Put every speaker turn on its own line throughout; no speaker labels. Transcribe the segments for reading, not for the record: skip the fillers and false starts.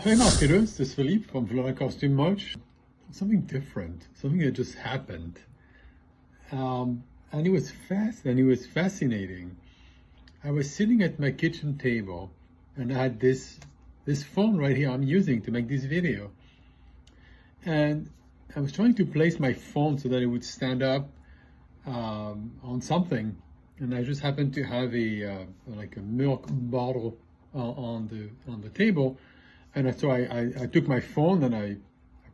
Hey marketers, this is Philippe from Florida Costume Merch. Something different, something that just happened. And it was fascinating. I was sitting at my kitchen table and I had this phone right here I'm using to make this video. And I was trying to place my phone so that it would stand up on something. And I just happened to have like a milk bottle on the table. And so I took my phone and I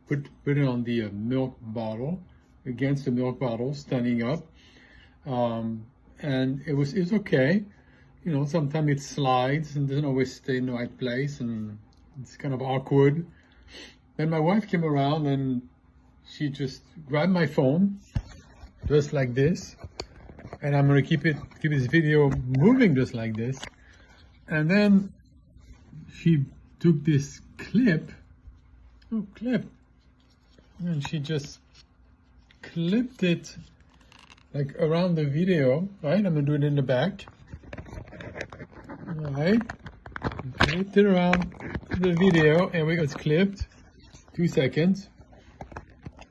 put it on the milk bottle, against the milk bottle, standing up. And it was okay. You know, sometimes it slides and doesn't always stay in the right place, and it's kind of awkward. Then my wife came around and she just grabbed my phone, just like this. And I'm gonna keep this video moving just like this. And then she took this clip, and she just clipped it like around the video, right? I'm gonna do it in the back. All right, clipped it around the video, and we got clipped. 2 seconds,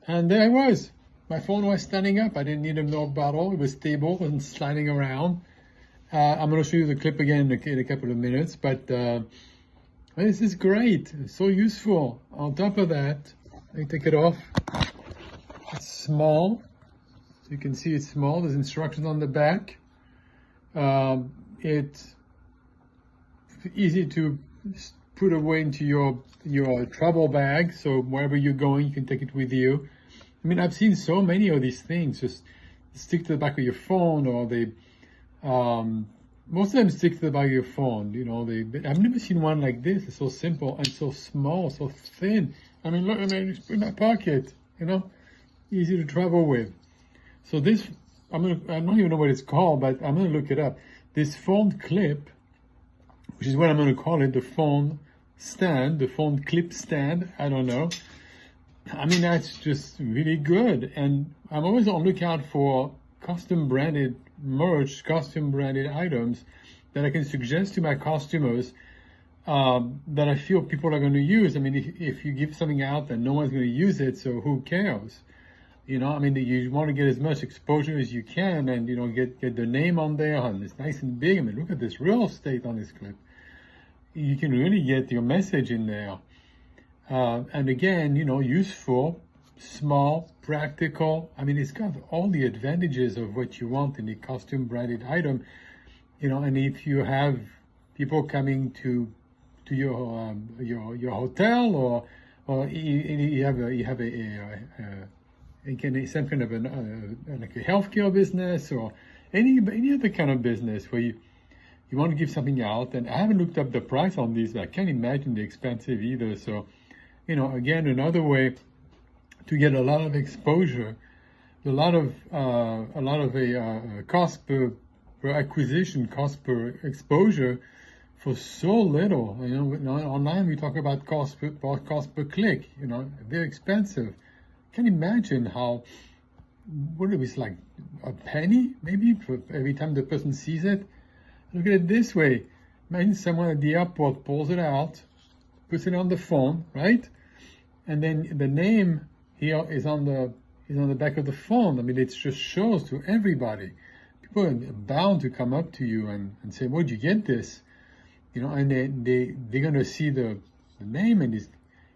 and there I was. My phone was standing up. I didn't need a milk bottle. It was stable and sliding around. I'm gonna show you the clip again in a couple of minutes, but this is great. It's so useful. On top of that, let me take it off. It's small. So you can see it's small. There's instructions on the back. It's easy to put away into your travel bag. So wherever you're going, you can take it with you. I mean, I've seen so many of these things just stick to the back of your phone, or they, most of them stick to the back of your phone. You know, I've never seen one like this. It's so simple and so small, so thin. I mean, look, it's in my pocket, you know, easy to travel with. So this, I don't even know what it's called, but I'm gonna look it up. This phone clip, which is what I'm gonna call it, the phone stand, the phone clip stand, I don't know. I mean, that's just really good. And I'm always on the lookout for custom branded merch, custom branded items that I can suggest to my customers that I feel people are going to use. I mean, if you give something out and no one's going to use it, so who cares? You know, I mean, you want to get as much exposure as you can, and, you know, get the name on there, and it's nice and big. I mean, look at this real estate on this clip. You can really get your message in there. And again, you know, useful, small, practical. I mean, it's got all the advantages of what you want in a custom branded item, you know. And if you have people coming to your hotel, or you have some kind of like a healthcare business, or any other kind of business where you want to give something out. And I haven't looked up the price on these, but I can't imagine the expensive either. So, you know, again, another way to get a lot of exposure, a lot of cost per acquisition, cost per exposure for so little. You know, online we talk about cost per click. You know, very expensive. Can't imagine how. What it was, like a penny maybe for every time the person sees it. Look at it this way. Imagine someone at the airport pulls it out, puts it on the phone, right? And then the name here is on the back of the phone. I mean, it just shows to everybody. People are bound to come up to you and say, "Where'd you get this?" You know, and they're gonna see the name, and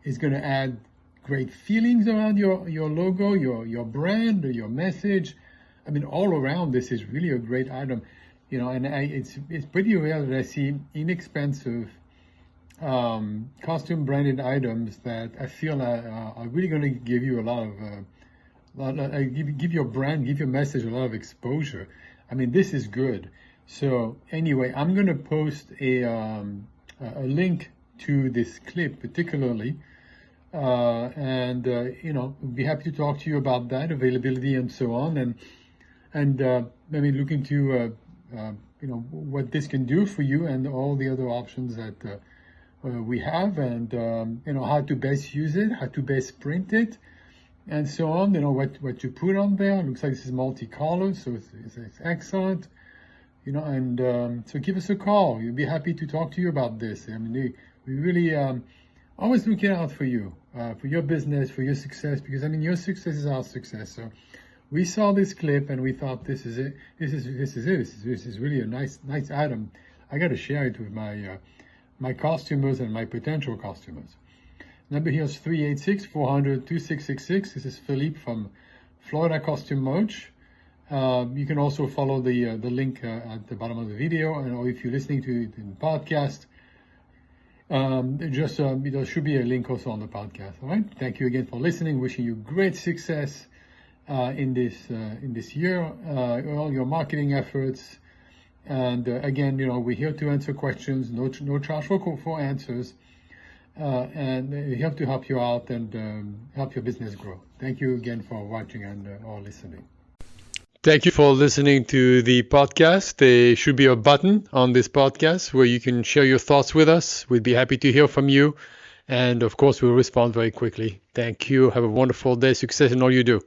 it's gonna add great feelings around your logo, your brand, or your message. I mean, all around, this is really a great item. You know, and it's pretty rare that I see inexpensive custom branded items that I feel are really going to give you a lot of give your brand, give your message a lot of exposure. I mean, this is good. So anyway, I'm going to post a link to this clip particularly, and you know, be happy to talk to you about that availability and so on, and maybe look into you know, what this can do for you, and all the other options that we have, and you know, how to best use it, how to best print it, and so on. You know, what you put on there. It looks like this is multicolor, so it's excellent. You know, and so give us a call. We'll be happy to talk to you about this. I mean, we really always looking out for you, for your business, for your success, because I mean, your success is our success. So we saw this clip and we thought, this is it. This is really a nice item. I got to share it with my customers and my potential customers. Number here is 386-400-2666. This is Philippe from Florida Costume Merch. You can also follow the link at the bottom of the video, or if you're listening to it in podcast, there should be a link also on the podcast. All right. Thank you again for listening. Wishing you great success in this year, all your marketing efforts. And again, we're here to answer questions. No charge for answers. And we have to help you out and help your business grow. Thank you again for watching and or listening. Thank you for listening to the podcast. There should be a button on this podcast where you can share your thoughts with us. We'd be happy to hear from you. And of course, we'll respond very quickly. Thank you. Have a wonderful day. Success in all you do.